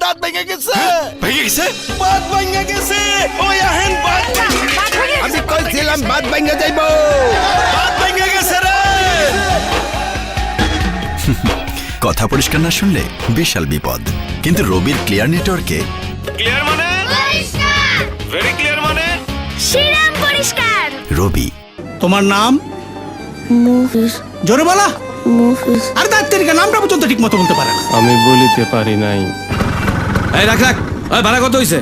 দাঁত ভেঙে গেছে, ভেঙে গেছে, বাত ভেঙে গেছে। ওই আহেন বাত, আমি কইছিলাম বাত ভেঙে যাইব, বাত ভেঙে গেছে রে। কথা পরিষ্কার না শুনলে বিশাল বিপদ। কিন্তু রবির ক্লিয়ার নেটওয়ার্কে ক্লিয়ার মানে ভেরি ক্লিয়ার মানে শিরাম পরিষ্কার। রবি। তোমার নাম? মুফিস। জোরে বলা। মুফিস। আর দাঁতের নামটা পর্যন্ত ঠিক মতো বলতে পারে না। আমি বলিতে পারি নাই। এই রাখ রাখ। ওই ভাড়া কত হইছে?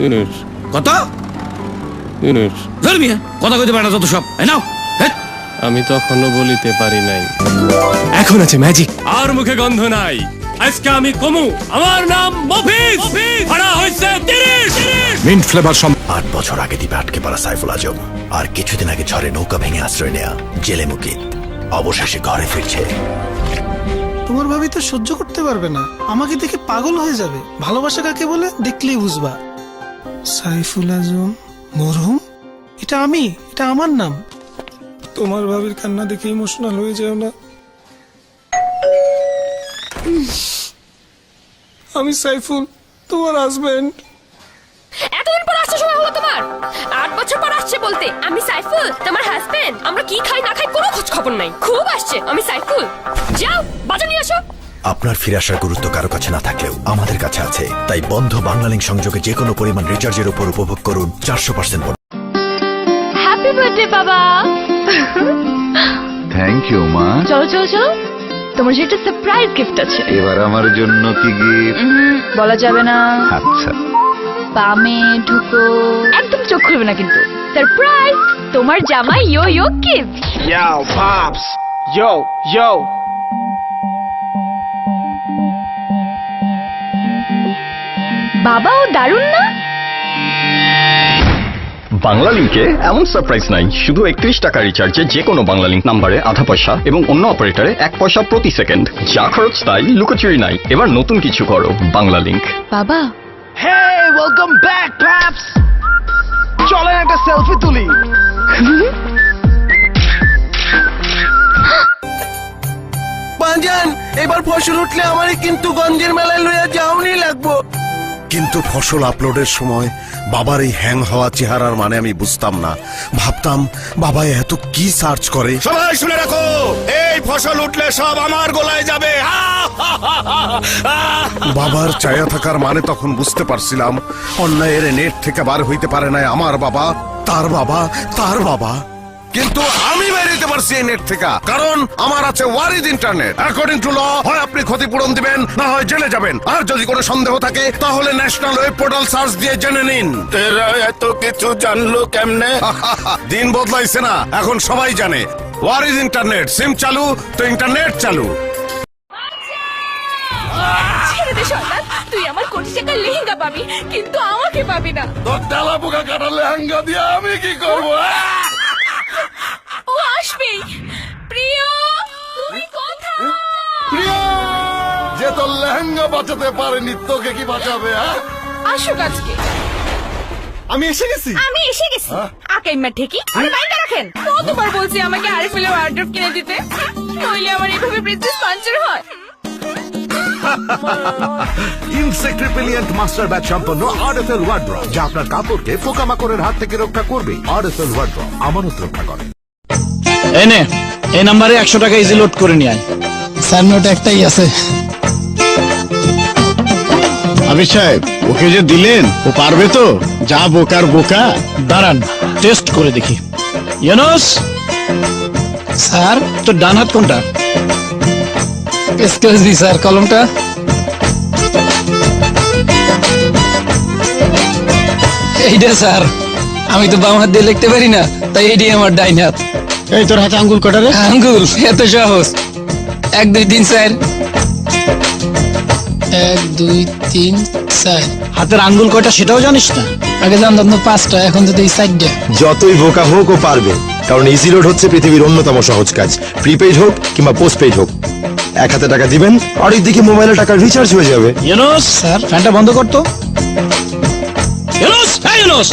ইউনিট কত? ইউনিট ধর্মিয়া কথা কইতে পারে না যত সব। এই নাও। আমি তখনো বলিতে পারি নাই। এখন আছে ম্যাজিক। আর মুখে গন্ধ নাই। আজকে আমি কমু, আমার নাম মফিজ। ভাড়া হইছে 30। মিন্ট ফ্লেভার 8 বছর আগে দ্বীপে আটকে পড়া সাইফুল আজম আর কিছুদিন আগে ঝড়ে নৌকা ভেঙে আশ্রয় নেয়া জেলে মুকিত অবশেষে ঘরে ফিরছে। তোমার ভাবি তো সহ্য করতে পারবে না, আমাকে দেখে পাগল হয়ে যাবে। ভালোবাসা কাকে বলে দেখলেই বুঝবা। সাইফুল আজম মরহুম, এটা আমি, এটা আমার নাম। তোমার ভাবির কান্না দেখে ইমোশনাল হয়ে যাও না। আমি সাইফুল, তোমার হাজবেন্ড। এতদিন পর আসছে সময় হলো তোমার? 8 বছর পর আসছে বলতে আমি সাইফুল তোমার হাজবেন্ড। আমরা কি খাই না খাই কোনো খোঁজ খবর নাই। খুব আসছে আমি সাইফুল। যাও বাজার নিয়ে আসো। আপনার ফিরে আসার গুরুত্ব কারো কাছে না থাকলেও আমাদের কাছে আছে। তাই বন্ধ বাংলালিংক সংযোগে যে কোনো পরিমাণ রিচার্জের উপর উপভোগ করুন 400% বোনাস। হ্যাপি বার্থডে বাবা। থ্যাংক ইউ মা। চলো চলো চলো, তোমার যে একটা সারপ্রাইজ গিফট আছে। এবার আমার জন্য কি গিফট? বলা যাবে না। আচ্ছা, বামে ঢুকো, একদম চোখ খুলবে না কিন্তু। সারপ্রাইজ, তোমার জামাই ইয়ো ইয়ো gift. Yo, pops. Yo, yo. বাবাও দারুণ না? বাংলা লিংকে এমন সারপ্রাইজ নাই। শুধু 31 টাকা রিচার্জে যে কোনো বাংলা লিংক নাম্বারে আধা পয়সা এবং অন্য অপারেটরে 1 পয়সা প্রতি সেকেন্ড। যা খরচ তাই, লুকোচুরি নাই। এবার নতুন কিছু করো বাংলা লিংক। বাবা Hey, welcome back, pops. চলেন একটা সেলফি তুলি। বাজান, এবার ফসল উঠলে আমারই কিন্তু গঞ্জের মেলায় লইয়া যাওনি লাগবো। কিন্তু ফসল আপলোডের সময় বাবার এই হ্যাং হওয়া চেহারার মানে আমি বুঝতাম না। ভাবতাম বাবা এত কি সার্চ করে। সবাই শুনে রাখো, এই ফসল উঠলে সব আমার গোলায় যাবে। বাবার ছায়া থাকার মানে তখন বুঝতে পারছিলাম অন্যায়ের নেট থেকে বার হইতে পারে না আমার বাবা, তার বাবা, তার বাবা। কিন্তু আমি বের হইতে পারছি এই নেট থেকে, কারণ আমার আছে ওয়ারিজ ইন্টারনেট। অ্যাকর্ডিং টু ল, হয় আপনি ক্ষতিপূরণ দিবেন, না হয় জেলে যাবেন। আর যদি কোনো সন্দেহ থাকে তাহলে ন্যাশনাল ওয়েব পোর্টাল সার্চ দিয়ে জেনে নিন। এরা এত কিছু জানলো কেমনে? দিন বদলাইছে না, এখন সবাই জানে। ওয়ারিজ ইন্টারনেট, সিম চালু তো ইন্টারনেট চালু। ছেড়ে দে শয়তান, তুই আমার কোটি টাকার লেহেঙ্গা পাবি কিন্তু আমাকে পাবি না। তোর ডালা পোকা কাটা লেহেঙ্গা দিয়ে আমি কি করবো? ও আসবেই। প্রিয় তুমি কোথায়? প্রিয়, যে তোর লেহেঙ্গা বাঁচাতে পারেনি তোকে কি বাঁচাবে? আসুক আজকে। আমি এসে গেছি। আমি এসে গেছি। আকাইমা ঠেকি আরে বাইরে রাখেন। কতবার বলছি আমাকে আরিফুলের ওয়ার্ড্রপ কিনে দিতে, নইলে আমার এভাবে প্রিন্সেস পাঞ্চার হয়। ইনসেক্ট রিপেলিয়েন্ট মাস্টার ব্যাট সম্পন্ন আরএফএল ওয়ার্ড্রপ, যা আপনার কাপড়কে পোকামাকড়ের হাত থেকে রক্ষা করবে। আরএফএল ওয়ার্ড্রপ আমানত রক্ষা করে। এনে এই নাম্বারে 100 টাকা ইজি লোড করে নিয়ে আয়। স্যার নোট একটাই আছে। আবির সাহেব, ওকে যে দিলেন ও পারবে তো? যা বোকার বোকা। দাঁড়ান টেস্ট করে দেখি। ইউনুস স্যার, তোর ডান হাত কোনটা? এক্সকিউজ মি স্যার, কলমটা। এইটা স্যার, আমি তো বাম হাত দিয়ে লিখতে পারি না, তাই এইটাই আমার ডাইন হাত। এই তোর হাতে আঙ্গুল কটা রে? আঙ্গুল এত সহজ। 1 2 3 4। 1 2 3 4। হাতের আঙ্গুল কয়টা সেটাও জানিস না? আগে জানতাম তো 5টা, এখন তো এই 4টা। যতই বোকা হোক ও পারবে, কারণ ইজি লোড হচ্ছে পৃথিবীর অন্যতম সহজ কাজ। প্রিপেইড হোক কিংবা পোস্টপেইড হোক, 1 হাতে টাকা দিবেন আর দিকে মোবাইলে টাকা রিচার্জ হয়ে যাবে। ইউনুস স্যার, ফ্যানটা বন্ধ করতো। ইউনুস, হ্যাঁ ইউনুস।